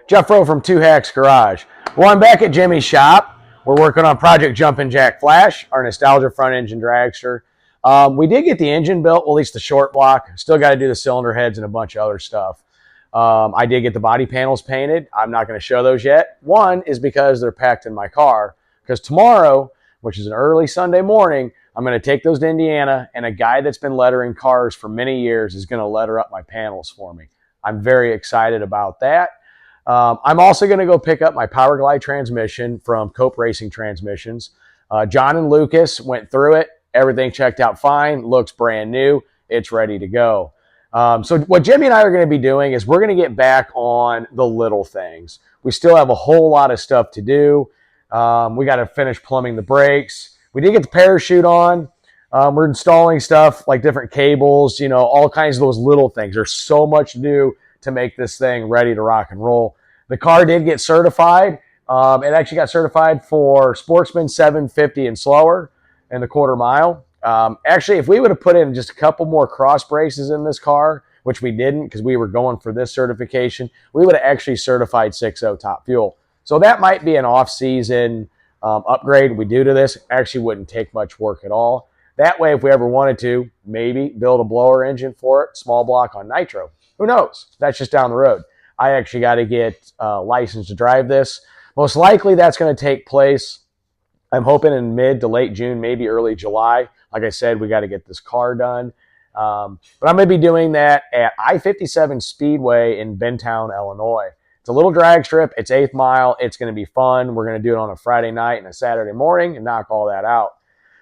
Jeff Rowe from Two Hacks Garage. Well, I'm back at Jimmy's shop. We're working on Project Jumpin' Jack Flash, our nostalgia front engine dragster. We did get the engine built, well, at least the short block. Still got to do the cylinder heads and a bunch of other stuff. I did get the body panels painted. I'm not going to show those yet. One is because they're packed in my car. Because tomorrow, which is an early Sunday morning, I'm going to take those to Indiana, and a guy that's been lettering cars for many years is going to letter up my panels for me. I'm very excited about that. I'm also going to go pick up my Power Glide transmission from Cope Racing Transmissions. John and Lucas went through it. Everything checked out fine. Looks brand new. It's ready to go. So what Jimmy and I are going to be doing is we're going to get back on the little things. We still have a whole lot of stuff to do. We got to finish plumbing the brakes. We did get the parachute on. We're installing stuff like different cables, all kinds of those little things. There's so much to do to make this thing ready to rock and roll. The car did get certified. It actually got certified for Sportsman 750 and slower in the quarter mile. Actually, if we would have put in just a couple more cross braces in this car, which we didn't because we were going for this certification, we would have actually certified 6.0 top fuel. So that might be an off-season upgrade we do to this. Actually wouldn't take much work at all. That way, if we ever wanted to, maybe build a blower engine for it, small block on nitro. Who knows? That's just down the road. I actually got to get licensed to drive this. Most likely that's going to take place, I'm hoping, in mid to late June, maybe early July. Like I said, we got to get this car done. But I'm going to be doing that at I-57 Speedway in Bentown, Illinois. It's a little drag strip. It's 8th mile. It's going to be fun. We're going to do it on a Friday night and a Saturday morning and knock all that out.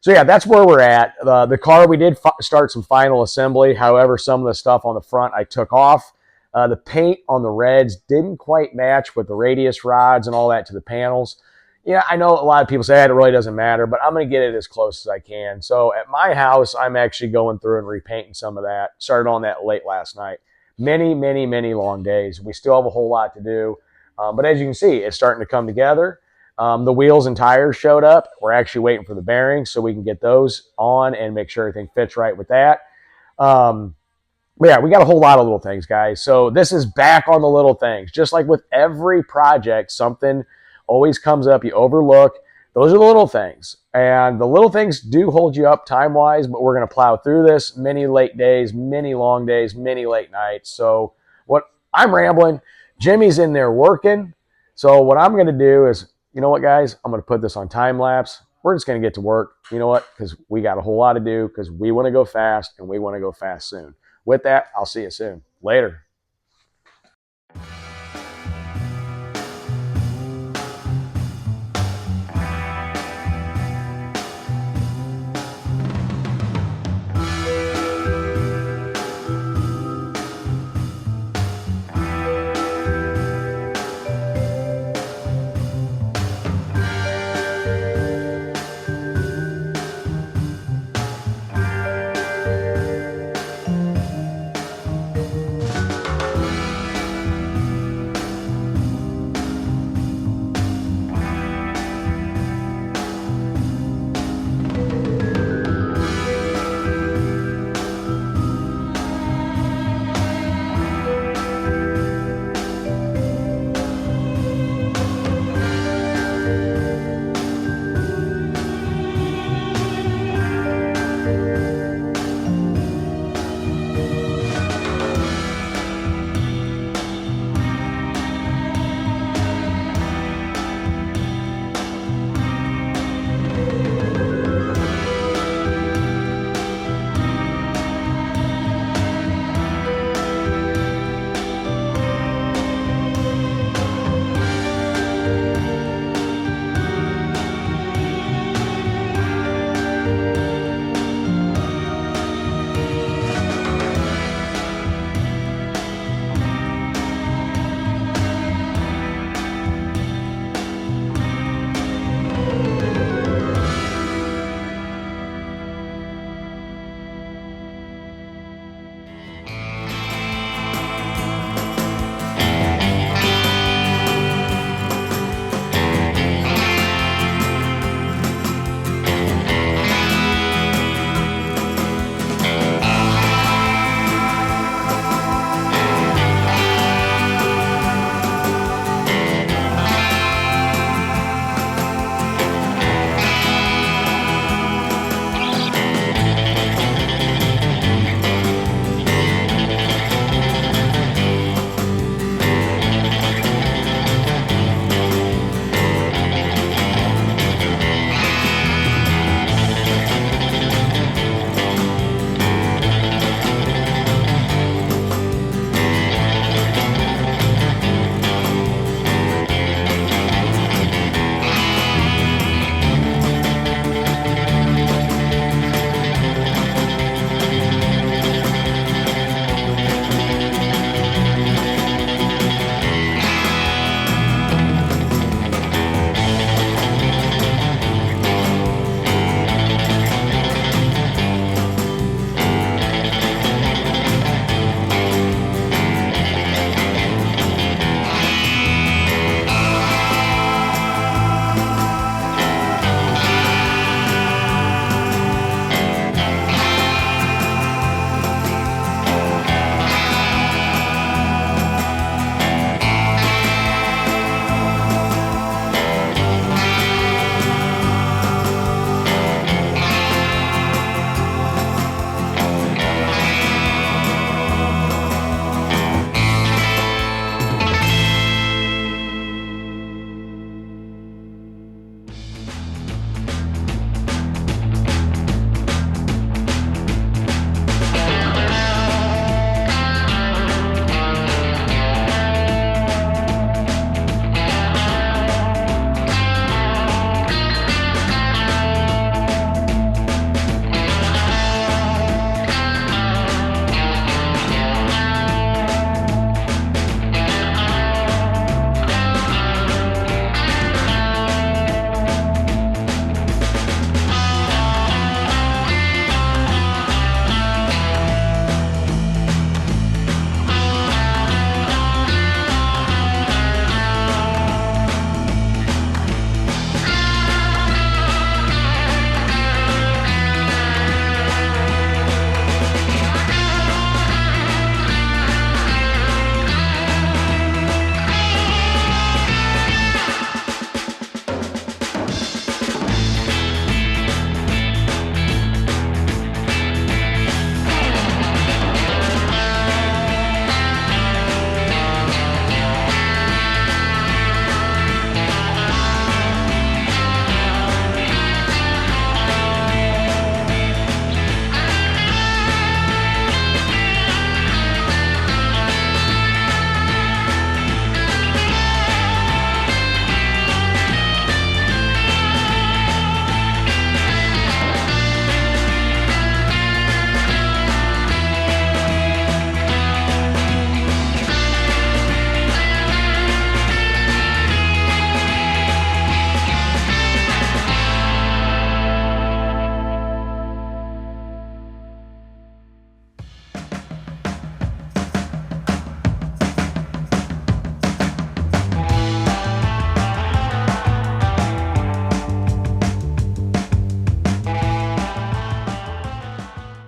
So yeah, that's where we're at. The car, we did start some final assembly. However, some of the stuff on the front I took off. The paint on the reds didn't quite match with the radius rods and all that to the panels. Yeah, I know a lot of people say it really doesn't matter, but I'm going to get it as close as I can. So at my house, I'm actually going through and repainting some of that. Started on that late last night. Many, many, many long days. We still have a whole lot to do. But as you can see, it's starting to come together. The wheels and tires showed up. We're actually waiting for the bearings so we can get those on and make sure everything fits right with that. But yeah, we got a whole lot of little things, guys. So this is back on the little things. Just like with every project, something always comes up you overlook. Those are the little things. And the little things do hold you up time-wise, but we're going to plow through this. Many late days, many long days, many late nights. So what I'm rambling, Jimmy's in there working. So what I'm going to do is, you know what, guys? I'm going to put this on time-lapse. We're just going to get to work. You know what? Because we got a whole lot to do because we want to go fast, and we want to go fast soon. With that, I'll see you soon. Later.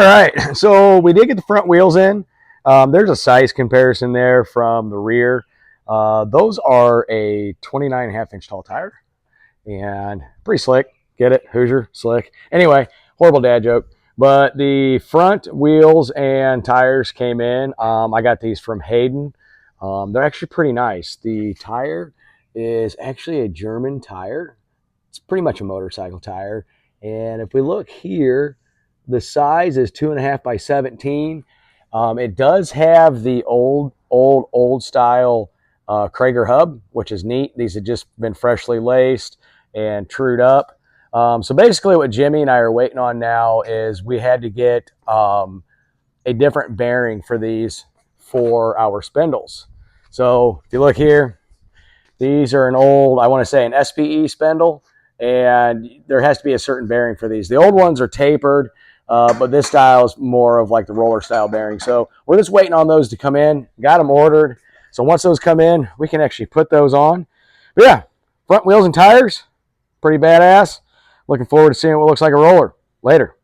right, so we did get the front wheels in. There's a size comparison there from the rear. Those are a 29.5-inch tall tire and pretty slick. Get it? Hoosier, slick. Anyway, horrible dad joke. But the front wheels and tires came in. I got these from Hayden. They're actually pretty nice. The tire is actually a German tire. It's pretty much a motorcycle tire. And if we look here, the size is 2.5 by 17. It does have the old style Cragar hub, which is neat. These have just been freshly laced and trued up. So basically what Jimmy and I are waiting on now is we had to get a different bearing for these for our spindles. So if you look here, these are an old, I want to say an SPE spindle, and there has to be a certain bearing for these. The old ones are tapered, but this style is more of like the roller style bearing. So we're just waiting on those to come in. Got them ordered. So once those come in, we can actually put those on. But yeah, front wheels and tires, pretty badass. Looking forward to seeing what looks like a roller later.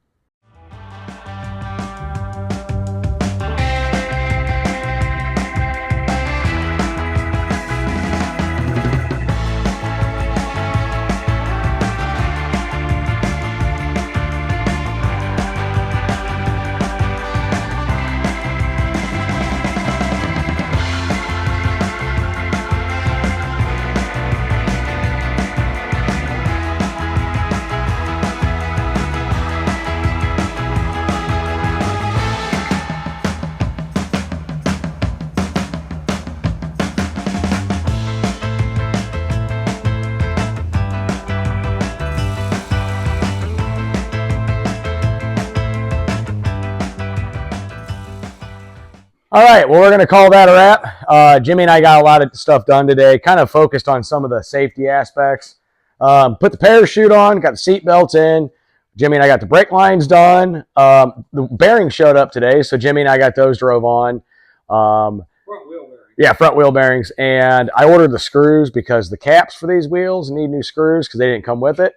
All right, well, we're going to call that a wrap. Jimmy and I got a lot of stuff done today, kind of focused on some of the safety aspects. Put the parachute on, got the seat belts in. Jimmy and I got the brake lines done. The bearings showed up today, so Jimmy and I got those drove on. Front wheel bearings. Yeah, front wheel bearings. And I ordered the screws because the caps for these wheels need new screws because they didn't come with it.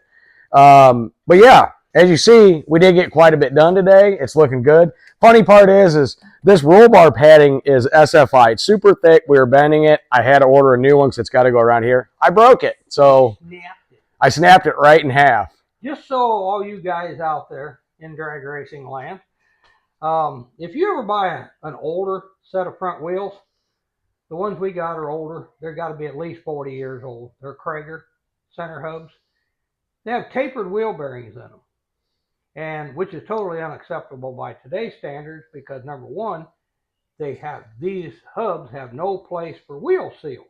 But yeah, as you see, we did get quite a bit done today. It's looking good. Funny part is this roll bar padding is SFI. It's super thick. We were bending it. I had to order a new one because it's got to go around here. I broke it. So I snapped it right in half. Just so all you guys out there in drag racing land, if you ever buy an older set of front wheels, the ones we got are older. They've got to be at least 40 years old. They're Cragar center hubs. They have tapered wheel bearings in them, and which is totally unacceptable by today's standards because number one, these hubs have no place for wheel seals.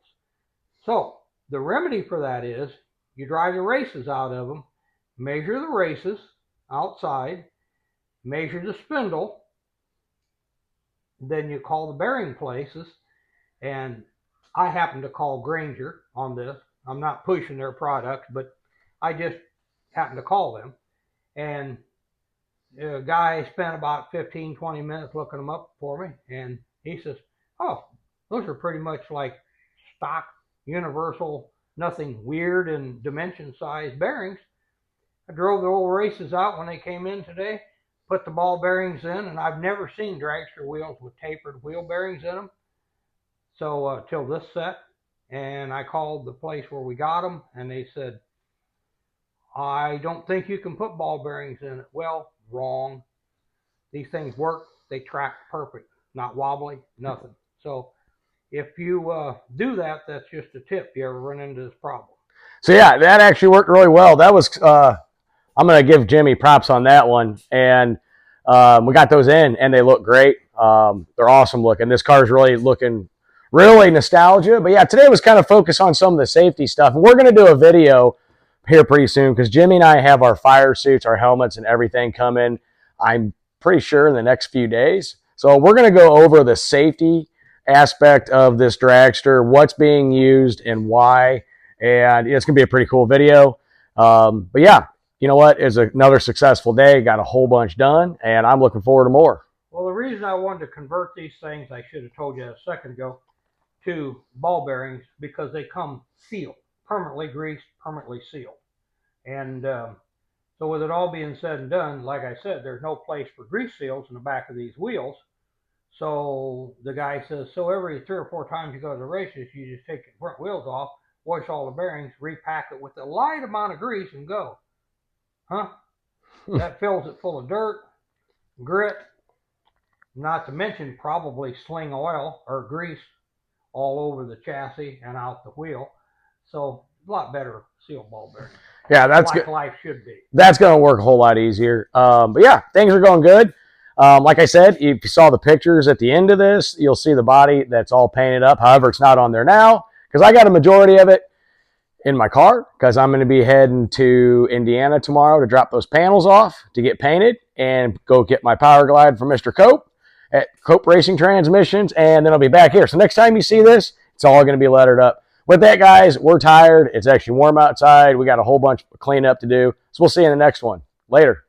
So the remedy for that is you drive the races out of them, measure the races outside, measure the spindle, then you call the bearing places, and I happen to call Granger on this. I'm not pushing their product, but I just happened to call them, and the guy spent about 15-20 minutes looking them up for me, and he says, oh, those are pretty much like stock universal, nothing weird in dimension size bearings. I drove the old races out when they came in today, put the ball bearings in, and I've never seen dragster wheels with tapered wheel bearings in them. So till this set, and I called the place where we got them, and they said, I don't think you can put ball bearings in it. Well, wrong. These things work. They track perfect. Not wobbly, nothing. So if you do that, that's just a tip. You ever run into this problem. So yeah, that actually worked really well. That was, I'm going to give Jimmy props on that one. And we got those in, and they look great. They're awesome looking. This car is really looking really nostalgia. But yeah, today was kind of focused on some of the safety stuff. And we're going to do a video here pretty soon because Jimmy and I have our fire suits, our helmets, and everything coming, I'm pretty sure, in the next few days. So we're going to go over the safety aspect of this dragster, what's being used and why, and it's going to be a pretty cool video. But yeah, you know what? It's another successful day. Got a whole bunch done, and I'm looking forward to more. Well, the reason I wanted to convert these things, I should have told you a second ago, to ball bearings because they come sealed, permanently greased, permanently sealed. And So with it all being said and done, like I said, there's no place for grease seals in the back of these wheels. So the guy says, so every 3 or 4 times you go to the races, you just take the front wheels off, wash all the bearings, repack it with a light amount of grease, and go. Huh? That fills it full of dirt, grit, not to mention probably sling oil or grease all over the chassis and out the wheel. So a lot better seal ball bearing. Yeah, that's like good. Life should be. That's going to work a whole lot easier. But yeah, things are going good. Like I said, if you saw the pictures at the end of this, you'll see the body that's all painted up. However, it's not on there now because I got a majority of it in my car because I'm going to be heading to Indiana tomorrow to drop those panels off to get painted and go get my Power Glide from Mr. Cope at Cope Racing Transmissions, and then I'll be back here. So next time you see this, it's all going to be lettered up. With that, guys, we're tired. It's actually warm outside. We got a whole bunch of cleanup to do. So we'll see you in the next one. Later.